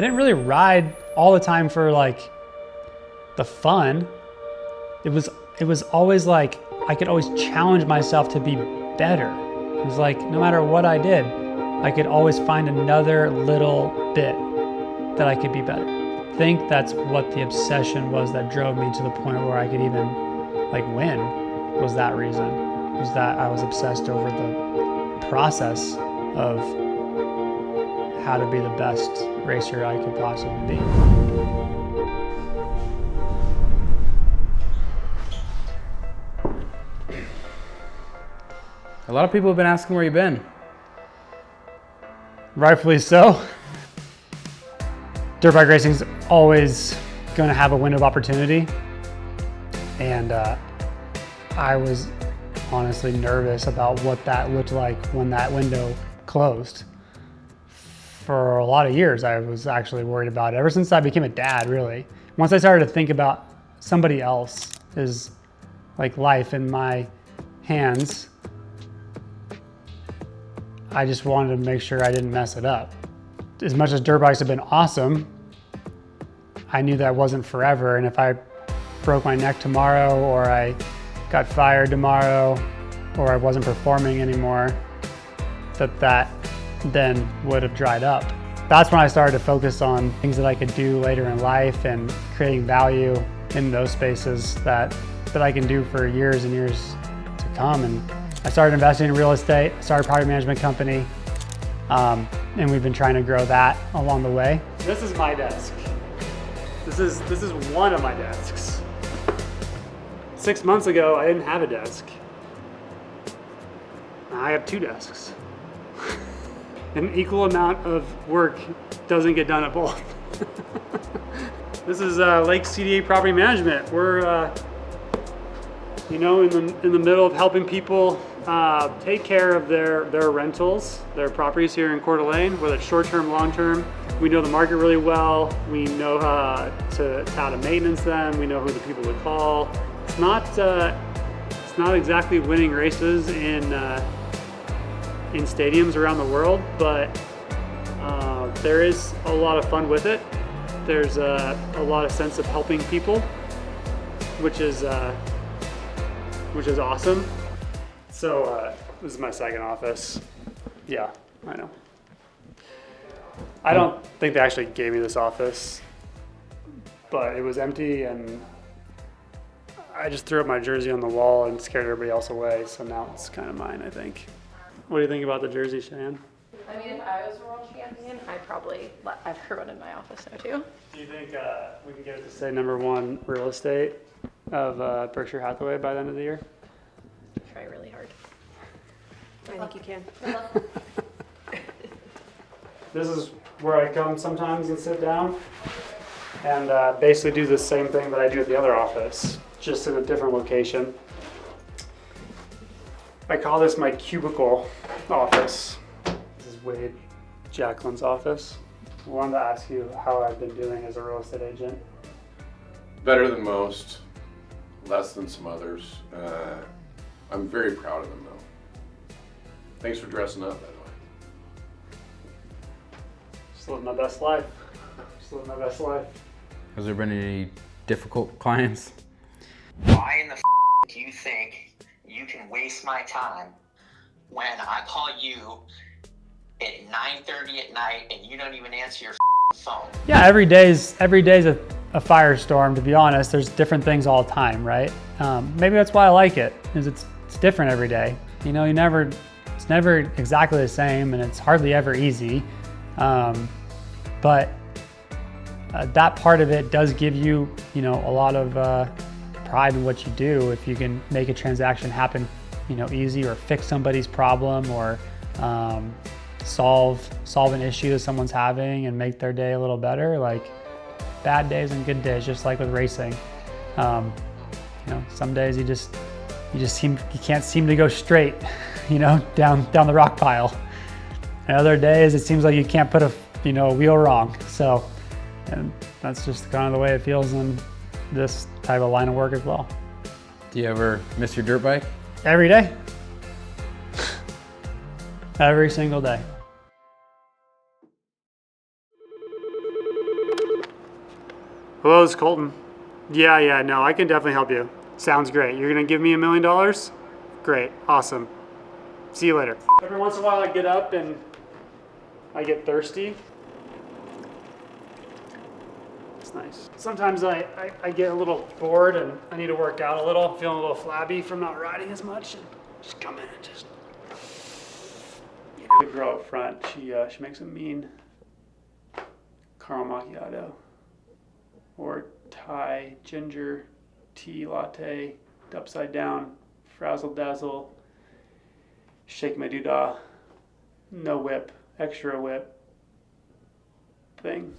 I didn't really ride all the time for like the fun. It was always like, I could always challenge myself to be better. It was like, no matter what I did, I could always find another little bit that I could be better. I think that's what the obsession was that drove me to the point where I could even like win, was that reason. Was that I was obsessed over the process of how to be the best racer I could possibly be. A lot of people have been asking where you've been. Rightfully so. Dirt bike racing is always going to have a window of opportunity. And I was honestly nervous about what that looked like when that window closed. For a lot of years, I was actually worried about it. Ever since I became a dad, really. Once I started to think about somebody else's like life in my hands, I just wanted to make sure I didn't mess it up. As much as dirt bikes have been awesome, I knew that wasn't forever. And if I broke my neck tomorrow, or I got fired tomorrow, or I wasn't performing anymore, that then would have dried up. That's when I started to focus on things that I could do later in life and creating value in those spaces that I can do for years and years to come. And I started investing in real estate, started a property management company, and we've been trying to grow that along the way. This is my desk. This is one of my desks. 6 months ago, I didn't have a desk. Now I have 2 desks. An equal amount of work doesn't get done at both. This is Lake CDA Property Management. We're you know, in the middle of helping people take care of their rentals, their properties here in Coeur d'Alene, whether it's short-term, long-term. We know the market really well. We know how to maintenance them. We know who the people to call. It's not exactly winning races in stadiums around the world, but there is a lot of fun with it. There's a lot of sense of helping people, which is awesome. So this is my second office. Yeah, I know. I don't think they actually gave me this office, but it was empty and I just threw up my jersey on the wall and scared everybody else away. So now it's kind of mine, I think. What do you think about the jersey, Cheyenne? I mean, if I was a world champion, I'd throw it in my office now too. Do you think we can get it to say #1 real estate of Berkshire Hathaway by the end of the year? Try really hard. I think you can. This is where I come sometimes and sit down and basically do the same thing that I do at the other office, just in a different location. I call this my cubicle office. This is Wade Jacqueline's office. I wanted to ask you how I've been doing as a real estate agent. Better than most, less than some others. I'm very proud of them though. Thanks for dressing up, by the way. Just living my best life. Just living my best life. Has there been any difficult clients? Why in the do you think you can waste my time when I call you at 9:30 at night and you don't even answer your phone? Yeah, every day's a firestorm, to be honest. There's different things all the time, right? Maybe that's why I like it, is it's different every day. You know, it's never exactly the same, and it's hardly ever easy. But that part of it does give you, you know, a lot of pride in what you do. If you can make a transaction happen, you know, easy, or fix somebody's problem, or solve an issue that someone's having and make their day a little better. Like, bad days and good days, just like with racing. You know, some days you can't seem to go straight, you know, down the rock pile. And other days it seems like you can't put a wheel wrong. So, and that's just kind of the way it feels in this type of line of work as well. Do you ever miss your dirt bike? Every day. Every single day. Hello, it's Colton. Yeah, no, I can definitely help you. Sounds great. You're gonna give me $1 million? Great, awesome. See you later. Every once in a while I get up and I get thirsty. It's nice. Sometimes I get a little bored and I need to work out a little. I'm feeling a little flabby from not riding as much. And just come in and just... The girl up front, she makes a mean caramel macchiato or Thai ginger tea latte, upside down, frazzle dazzle, shake my doodah, no whip, extra whip thing.